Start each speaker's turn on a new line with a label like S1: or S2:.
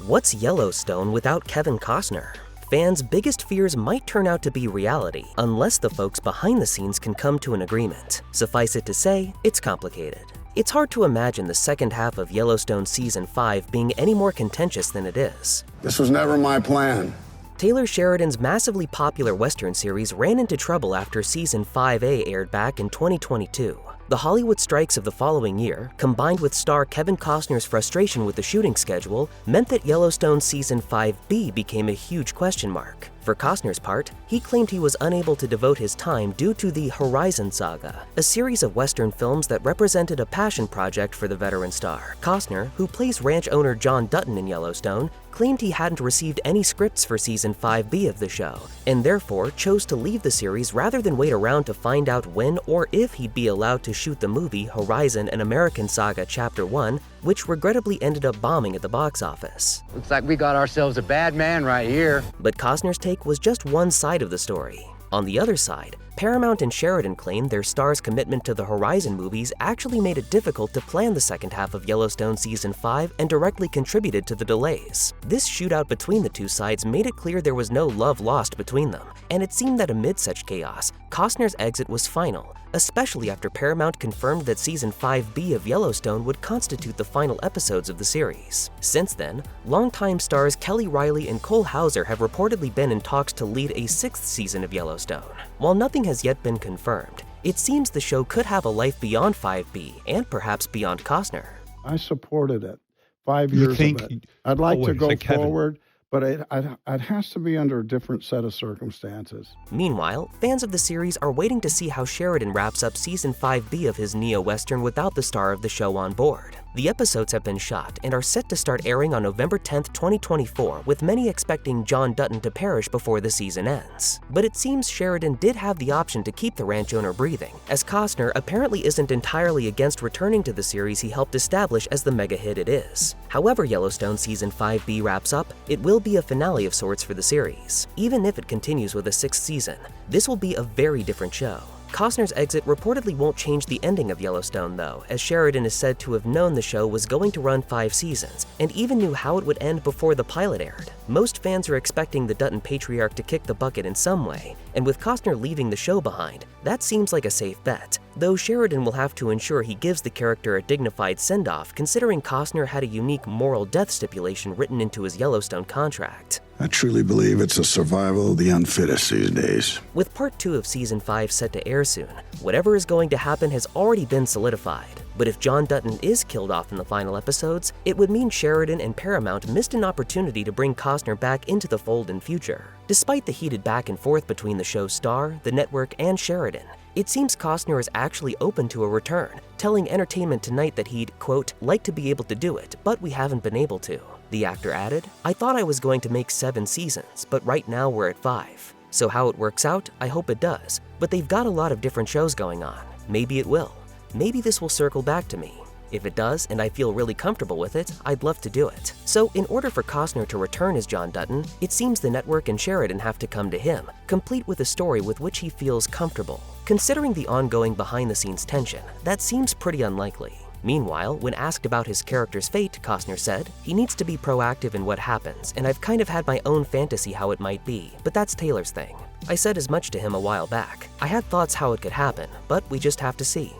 S1: What's Yellowstone without Kevin Costner? Fans' biggest fears might turn out to be reality unless the folks behind the scenes can come to an agreement. Suffice it to say, it's complicated. It's hard to imagine the second half of Yellowstone Season 5 being any more contentious than it is.
S2: This was never my plan.
S1: Taylor Sheridan's massively popular Western series ran into trouble after Season 5A aired back in 2022. The Hollywood strikes of the following year, combined with star Kevin Costner's frustration with the shooting schedule, meant that Yellowstone Season 5B became a huge question mark. For Costner's part, he claimed he was unable to devote his time due to the Horizon Saga, a series of Western films that represented a passion project for the veteran star. Costner, who plays ranch owner John Dutton in Yellowstone, claimed he hadn't received any scripts for Season 5B of the show, and therefore chose to leave the series rather than wait around to find out when or if he'd be allowed to shoot the movie Horizon: An American Saga Chapter 1, which regrettably ended up bombing at the box office.
S3: Looks like we got ourselves a bad man right here.
S1: But Costner's take was just one side of the story. On the other side, Paramount and Sheridan claimed their star's commitment to the Horizon movies actually made it difficult to plan the second half of Yellowstone Season 5 and directly contributed to the delays. This shootout between the two sides made it clear there was no love lost between them, and it seemed that amid such chaos, Costner's exit was final, especially after Paramount confirmed that Season 5B of Yellowstone would constitute the final episodes of the series. Since then, longtime stars Kelly Riley and Cole Hauser have reportedly been in talks to lead a sixth season of Yellowstone. While nothing has yet been confirmed, it seems the show could have a life beyond 5B and perhaps beyond Costner.
S4: I supported it. 5 years of it. I'd like to go forward, but it has to be under a different set of circumstances.
S1: Meanwhile, fans of the series are waiting to see how Sheridan wraps up Season 5B of his neo-western without the star of the show on board. The episodes have been shot and are set to start airing on November 10th, 2024, with many expecting John Dutton to perish before the season ends. But it seems Sheridan did have the option to keep the ranch owner breathing, as Costner apparently isn't entirely against returning to the series he helped establish as the mega hit it is. However Yellowstone Season 5B wraps up, it will be a finale of sorts for the series. Even if it continues with a sixth season, this will be a very different show. Costner's exit reportedly won't change the ending of Yellowstone though, as Sheridan is said to have known the show was going to run 5 seasons, and even knew how it would end before the pilot aired. Most fans are expecting the Dutton patriarch to kick the bucket in some way, and with Costner leaving the show behind, that seems like a safe bet, though Sheridan will have to ensure he gives the character a dignified send-off considering Costner had a unique moral death stipulation written into his Yellowstone contract.
S2: I truly believe it's a survival of the unfittest these days.
S1: With Part 2 of Season 5 set to air soon, whatever is going to happen has already been solidified. But if John Dutton is killed off in the final episodes, it would mean Sheridan and Paramount missed an opportunity to bring Costner back into the fold in future. Despite the heated back and forth between the show's star, the network, and Sheridan, it seems Costner is actually open to a return, telling Entertainment Tonight that he'd, quote, like to be able to do it, but we haven't been able to. The actor added, "I thought I was going to make 7 seasons, but right now we're at 5. So how it works out, I hope it does. But they've got a lot of different shows going on. Maybe it will. Maybe this will circle back to me. If it does, and I feel really comfortable with it, I'd love to do it." So in order for Costner to return as John Dutton, it seems the network and Sheridan have to come to him, complete with a story with which he feels comfortable. Considering the ongoing behind-the-scenes tension, that seems pretty unlikely. Meanwhile, when asked about his character's fate, Costner said, "He needs to be proactive in what happens, and I've kind of had my own fantasy how it might be, but that's Taylor's thing. I said as much to him a while back. I had thoughts how it could happen, but we just have to see."